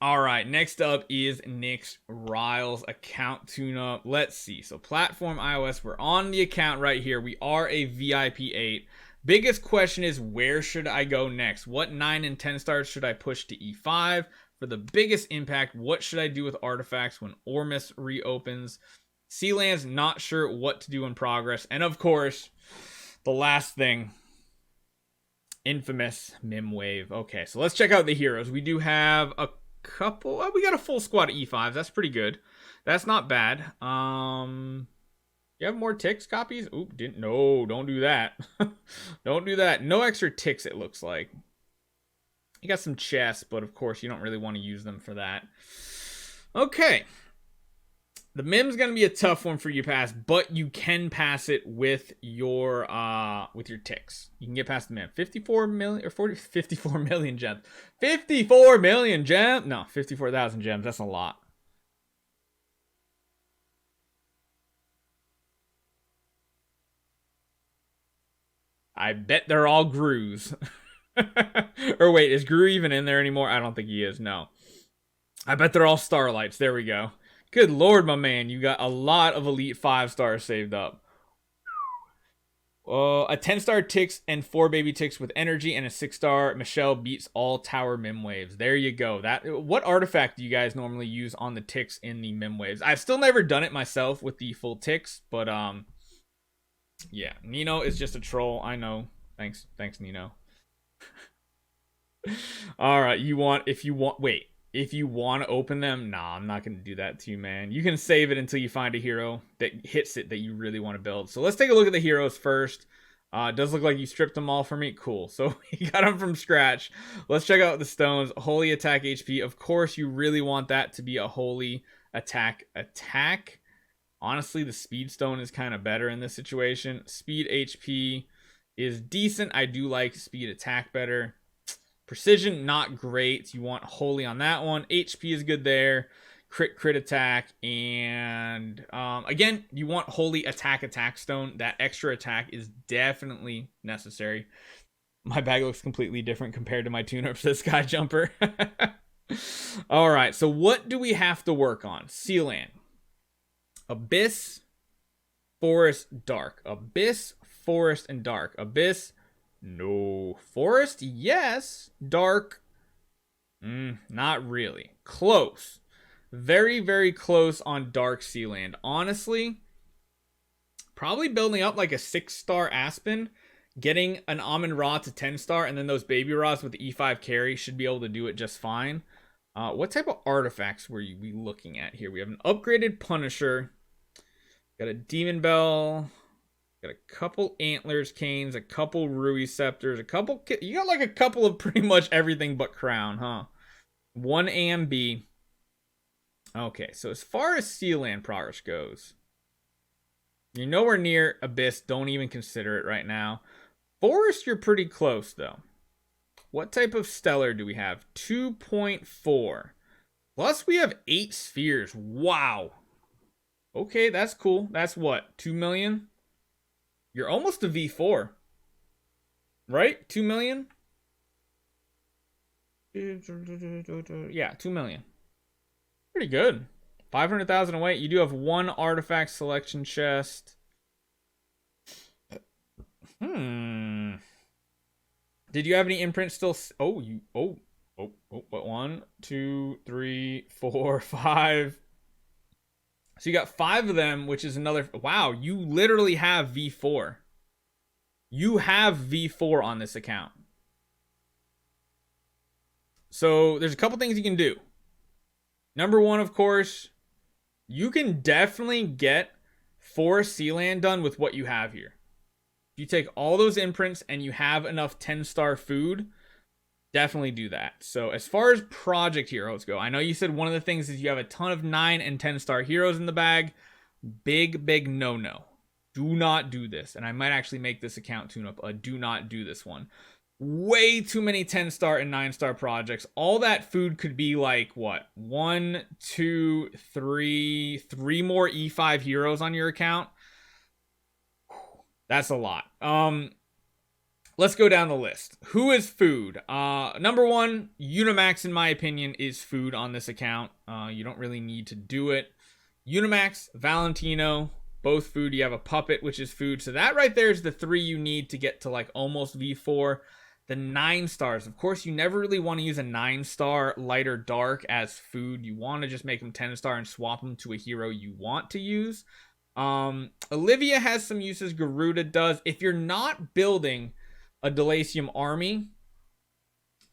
All right, next up is NickRile's account tune-up. Let's see. So platform iOS, we're on the account right here. We are a VIP 8. Biggest question is, where should I go next? What 9 and 10 stars should I push to E5? For the biggest impact, what should I do with artifacts when Ormus reopens? Sealand's not sure what to do in progress. And of course, the last thing, infamous Mim Wave. Okay, so let's check out the heroes. We do have a couple. We got a full squad of E5s. That's pretty good. That's not bad. You have more ticks copies? Oop, didn't. No, don't do that. Don't do that. No extra ticks, it looks like. You got some chests, but of course you don't really want to use them for that. Okay. The Mim's gonna be a tough one for you to pass, but you can pass it with your ticks. You can get past the Mim. 54 million or 54 million gems. 54 million gems. No, 54,000 gems. That's a lot. I bet they're all Gru's. Or wait, is Gru even in there anymore? I don't think he is. No. I bet they're all Starlights. There we go. Good lord, my man. You got a lot of Elite 5 stars saved up. A 10-star ticks and 4 baby ticks with energy, and a 6-star Michelle beats all tower Mim waves. There you go. What artifact do you guys normally use on the ticks in the Mim waves? I've still never done it myself with the full ticks, but yeah, Nino is just a troll. I know. Thanks, Nino. All right, if you want to open them, nah, I'm not going to do that to you, man. You can save it until you find a hero that hits it that you really want to build. So let's take a look at the heroes first. It does look like you stripped them all for me. Cool. So you got them from scratch. Let's check out the stones. Holy attack HP. Of course, you really want that to be a holy attack. Honestly, the speed stone is kind of better in this situation. Speed HP is decent. I do like speed attack better. Precision, not great. You want holy on that one. HP is good there. Crit attack. And again, you want holy attack stone. That extra attack is definitely necessary. My bag looks completely different compared to my tune-ups to Sky Jumper. All right, so what do we have to work on? Sealand. Abyss, Forest, Dark. Abyss, Forest, and Dark. Abyss, no. Forest, yes. Dark, not really. Close. Very, very close on Dark Sealand. Honestly, probably building up like a 6-star Aspen, getting an Amun Ra to 10-star, and then those Baby Ra's with the E5 carry should be able to do it just fine. What type of artifacts were we looking at here? We have an upgraded Punisher. Got a Demon Bell. Got a couple Antlers Canes. A couple Rui Scepters. You got like a couple of pretty much everything but Crown, huh? 1 AMB. Okay, so as far as Sealand progress goes, you're nowhere near Abyss. Don't even consider it right now. Forest, you're pretty close, though. What type of Stellar do we have? 2.4. Plus, we have 8 spheres. Wow. Okay, that's cool. That's what? 2 million? You're almost a V4. Right? 2 million? Yeah, 2 million. Pretty good. 500,000 away. You do have 1 artifact selection chest. Did you have any imprints still? What? 1, 2, 3, 4, 5. So you got 5 of them, which is another. Wow, you literally have V4. You have V4 on this account. So there's a couple things you can do. Number 1, of course, you can definitely get 4 Sealand done with what you have here. If you take all those imprints and you have enough 10-star food, definitely do that. So as far as project heroes go, I know you said one of the things is you have a ton of 9 and 10-star heroes in the bag. Big no. Do not do this. And I might actually make this account tune up. Do not do this one. way too many 10-star and 9-star projects. All that food could be like, what? 1, 2, 3, 3 more E5 heroes on your account. That's a lot. Let's go down the list. Who is food? Number 1, Unimax, in my opinion, is food on this account. You don't really need to do it. Unimax, Valentino, both food. You have a puppet, which is food. So that right there is the 3 you need to get to like almost V4. The 9 stars. Of course, you never really want to use a 9-star light or dark as food. You want to just make them 10-star and swap them to a hero you want to use. Olivia has some uses. Garuda does. If you're not building a Delacium army,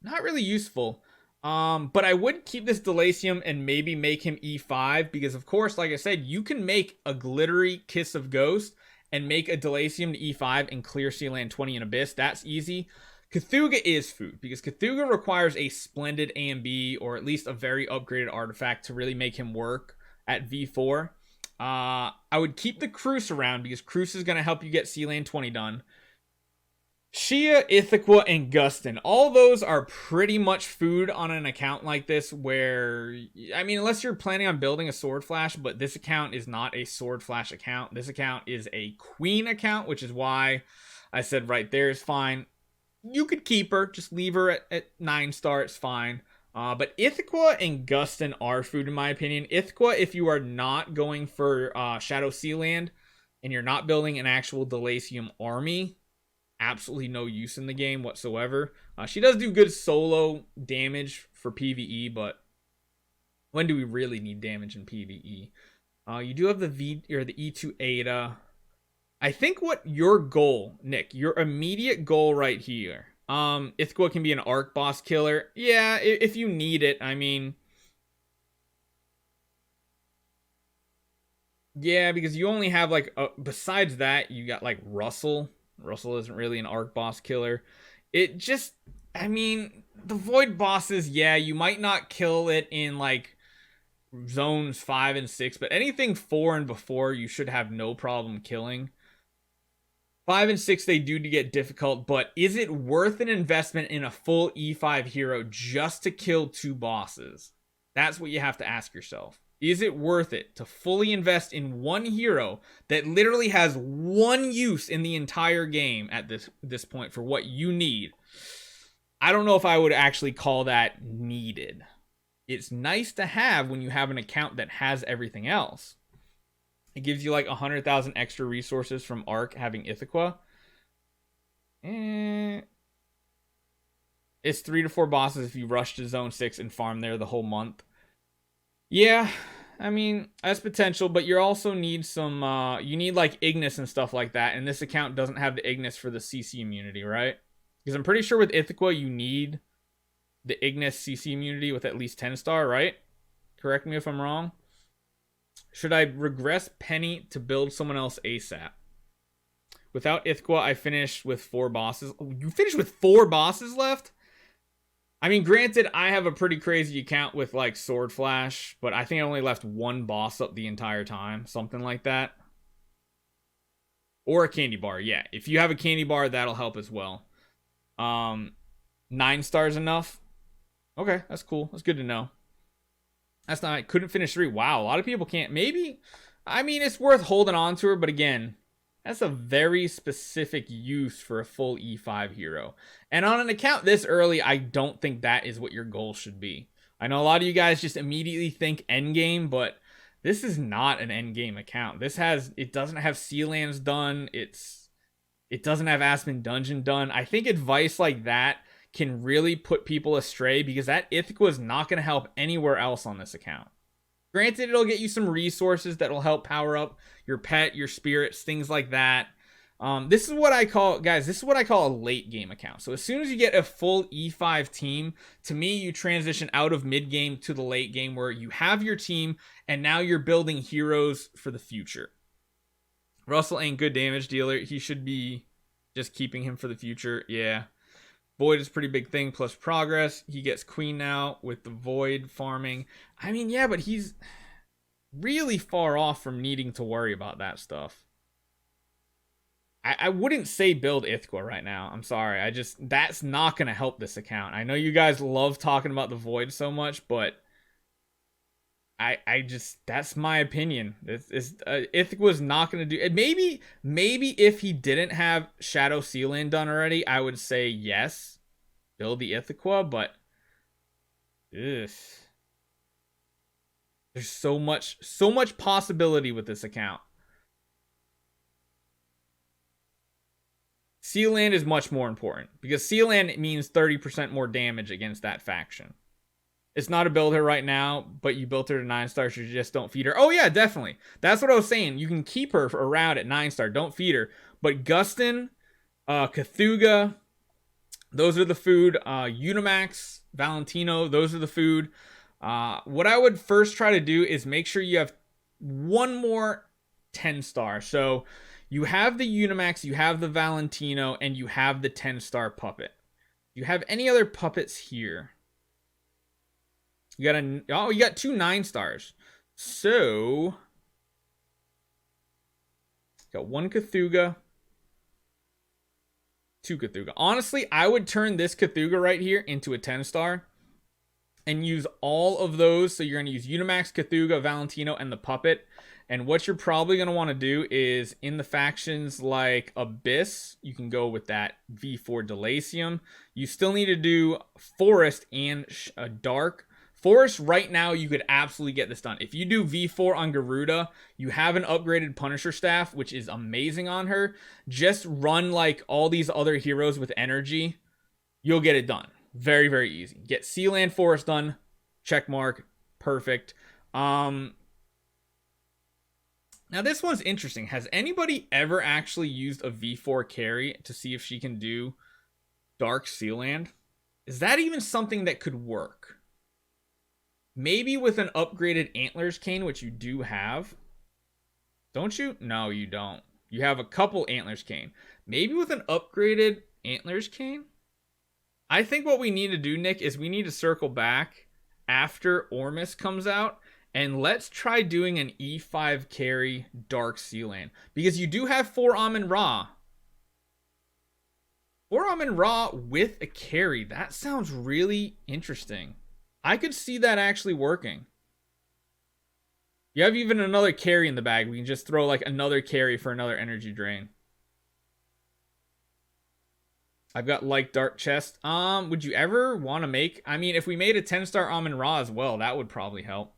not really useful. But I would keep this Delacium and maybe make him E5 because, of course, like I said, you can make a glittery Kiss of Ghost and make a Delacium to E5 and clear Sealand 20 and Abyss. That's easy. Cthulhu is food because Cthulhu requires a splendid AMB or at least a very upgraded artifact to really make him work at V4. I would keep the Cruce around because Cruce is going to help you get Sealand 20 done. Shia, Ithaca, and Gustin. All those are pretty much food on an account like this where, I mean, unless you're planning on building a Sword Flash, but this account is not a Sword Flash account. This account is a Queen account, which is why I said right there is fine. You could keep her, just leave her at 9-star, it's fine. But Ithaca and Gustin are food in my opinion. Ithaca, if you are not going for Shadow Sealand and you're not building an actual Delacium army, absolutely no use in the game whatsoever. She does do good solo damage for PvE, but when do we really need damage in PvE? You do have the E2 Ada. I think what your goal, Nick, your immediate goal right here, Ithaca can be an arc boss killer. Yeah, if you need it. I mean, yeah, because you only have like, besides that, you got like Russell. Russell isn't really an arc boss killer. It just, I mean, the void bosses, yeah, you might not kill it in like zones 5 and 6, but anything 4 and before, you should have no problem killing. 5 and 6, they do to get difficult, but is it worth an investment in a full E5 hero just to kill 2 bosses? That's what you have to ask yourself. Is it worth it to fully invest in one hero that literally has one use in the entire game at this point for what you need? I don't know if I would actually call that needed. It's nice to have when you have an account that has everything else. It gives you like 100,000 extra resources from Arc having Ithaca. It's 3 to 4 bosses if you rush to Zone 6 and farm there the whole month. Yeah, I mean, that's potential, but you also need some, you need like Ignis and stuff like that, and this account doesn't have the Ignis for the CC immunity, right? Because I'm pretty sure with Ithaca, you need the Ignis CC immunity with at least 10-star, right? Correct me if I'm wrong. Should I regress Penny to build someone else ASAP? Without Ithaca, I finished with 4 bosses. Oh, you finished with 4 bosses left? I mean, granted, I have a pretty crazy account with, like, Sword Flash, but I think I only left 1 boss up the entire time. Something like that. Or a candy bar, yeah. If you have a candy bar, that'll help as well. 9 stars enough? Okay, that's cool. That's good to know. That's not, couldn't finish 3. Wow, a lot of people can't. Maybe, I mean, it's worth holding on to her, but again, that's a very specific use for a full E5 hero. And on an account this early, I don't think that is what your goal should be. I know a lot of you guys just immediately think endgame, but this is not an endgame account. It doesn't have Sealands done. It doesn't have Aspen Dungeon done. I think advice like that can really put people astray because that Ithaca is not going to help anywhere else on this account. Granted, it'll get you some resources that will help power up your pet, your spirits, things like that. This is what I call, guys, this is what I call a late game account. So as soon as you get a full E5 team, to me, you transition out of mid game to the late game where you have your team and now you're building heroes for the future. Russell ain't good damage dealer. He should be just keeping him for the future. Yeah. Void is a pretty big thing, plus progress. He gets Queen now with the Void farming. I mean, yeah, but he's really far off from needing to worry about that stuff. I wouldn't say build Ithqua right now. I'm sorry. That's not gonna help this account. I know you guys love talking about the Void so much, but I just that's my opinion. Ithqua's not gonna do it. Maybe if he didn't have Shadow Sealand done already, I would say yes, build the Ithqua, but ugh. There's so much possibility with this account. Sealand is much more important because Sealand means 30% more damage against that faction. It's not a build her right now, but you built her to 9 stars, you just don't feed her. Oh yeah, definitely. That's what I was saying. You can keep her around at 9-star, don't feed her. But Gustin, Cthulhu, those are the food. Unimax, Valentino, those are the food. What I would first try to do is make sure you have one more 10-star. So you have the Unimax, you have the Valentino, and you have the 10-star puppet. You have any other puppets here? You got 2 9-stars. So got 1 Cthulhu, 2 Cthulhu. Honestly, I would turn this Cthulhu right here into a 10-star and use all of those. So you're going to use Unimax, Cthulhu, Valentino, and the puppet. And what you're probably going to want to do is in the factions like Abyss, you can go with that V4 Delacium. You still need to do Forest and Dark. Forest right now, you could absolutely get this done. If you do V4 on Garuda, you have an upgraded Punisher staff, which is amazing on her. Just run like all these other heroes with energy. You'll get it done. Very, very easy. Get Sealand Forest done. Check mark. Perfect. Now this one's interesting. Has anybody ever actually used a V4 Carrie to see if she can do Dark Sealand? Is that even something that could work? Maybe with an upgraded Antlers Cane, which you do have. Don't you? No, you don't. You have a couple Antlers Cane. Maybe with an upgraded Antlers Cane? I think what we need to do, Nick, is we need to circle back after Ormus comes out. And let's try doing an E5 Carrie Dark Sealand. Because you do have 4 Amun-Ra. 4 Amun-Ra with a Carrie. That sounds really interesting. I could see that actually working. You have even another Carrie in the bag. We can just throw like another Carrie for another energy drain. I've got like Dark Chest. Would you ever want to make... I mean, if we made a 10-star Amun-Ra as well, that would probably help.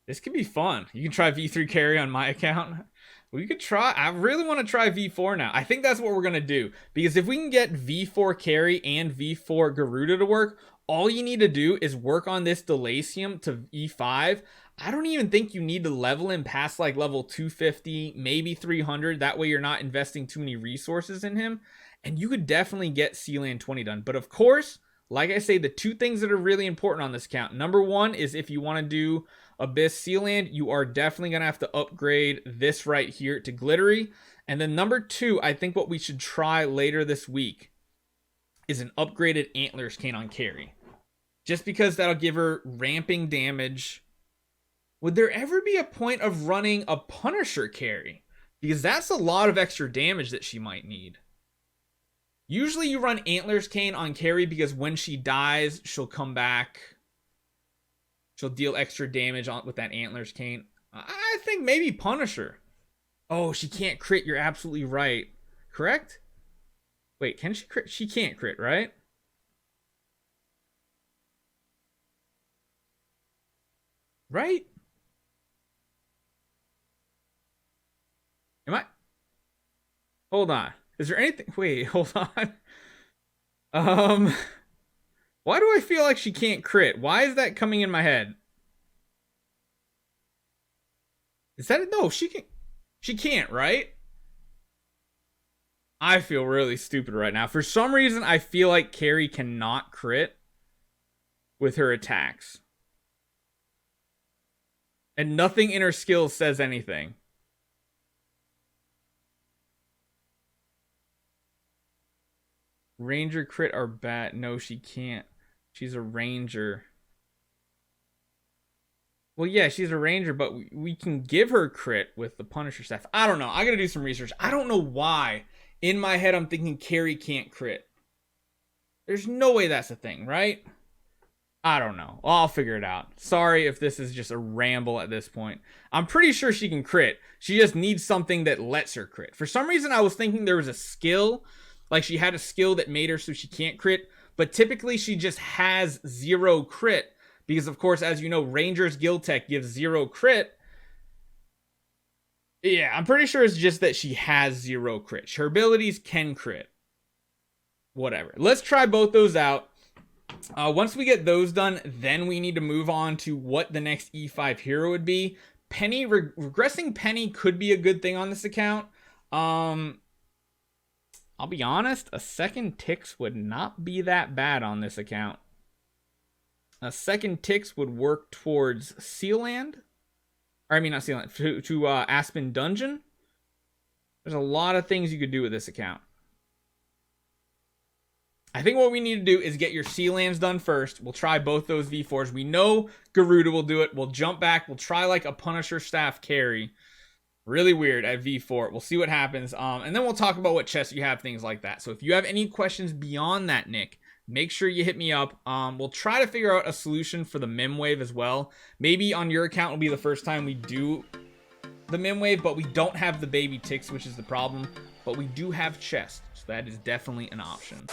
This could be fun. You can try V3 Carrie on my account. We could try. I really want to try V4 now. I think that's what we're going to do. Because if we can get V4 Carrie and V4 Garuda to work, all you need to do is work on this Delacium to E5. I don't even think you need to level him past like level 250, maybe 300. That way you're not investing too many resources in him. And you could definitely get Sealand 20 done. But of course, like I say, the 2 things that are really important on this account. Number 1 is if you want to do Abyss Sealand, you are definitely going to have to upgrade this right here to Glittery. And then number 2, I think what we should try later this week is an upgraded Antlers Cane on Carrie. Just because that'll give her ramping damage. Would there ever be a point of running a Punisher Carrie? Because that's a lot of extra damage that she might need. Usually you run Antlers Cane on Carrie because when she dies, she'll come back. She'll deal extra damage with that Antlers Cane. I think maybe Punisher. Oh, she can't crit. You're absolutely right. Correct? Wait, can she crit? She can't crit, right? Right? Am I? Hold on. Is there anything? Wait, hold on. Why do I feel like she can't crit? Why is that coming in my head? Is that it? No, she can. She can't, right? I feel really stupid right now. For some reason, I feel like Carrie cannot crit with her attacks. And nothing in her skills says anything. Ranger crit or bat? No, she can't. She's a ranger. Well, yeah, she's a ranger, but we can give her crit with the Punisher staff. I don't know. I gotta do some research. I don't know why in my head, I'm thinking Carrie can't crit. There's no way that's a thing, right? I don't know. I'll figure it out. Sorry if this is just a ramble at this point. I'm pretty sure she can crit. She just needs something that lets her crit. For some reason, I was thinking there was a skill. Like she had a skill that made her so she can't crit. But typically, she just has 0 crit. Because, of course, as you know, Ranger's Guild Tech gives 0 crit. Yeah, I'm pretty sure it's just that she has 0 crit. Her abilities can crit. Whatever. Let's try both those out. Once we get those done, then we need to move on to what the next E5 hero would be. Penny, regressing Penny could be a good thing on this account. I'll be honest, a second Tix would not be that bad on this account. A second Tix would work towards Sealand. Or I mean, not Sealand, to Aspen Dungeon. There's a lot of things you could do with this account. I think what we need to do is get your Sealands done first. We'll try both those V4s. We know Garuda will do it. We'll jump back. We'll try like a Punisher staff carry. Really weird at V4. We'll see what happens. And then we'll talk about what chests you have, things like that. So if you have any questions beyond that, Nick, make sure you hit me up. We'll try to figure out a solution for the Mim Wave as well. Maybe on your account will be the first time we do the Mim Wave, but we don't have the baby ticks, which is the problem. But we do have chests. So that is definitely an option.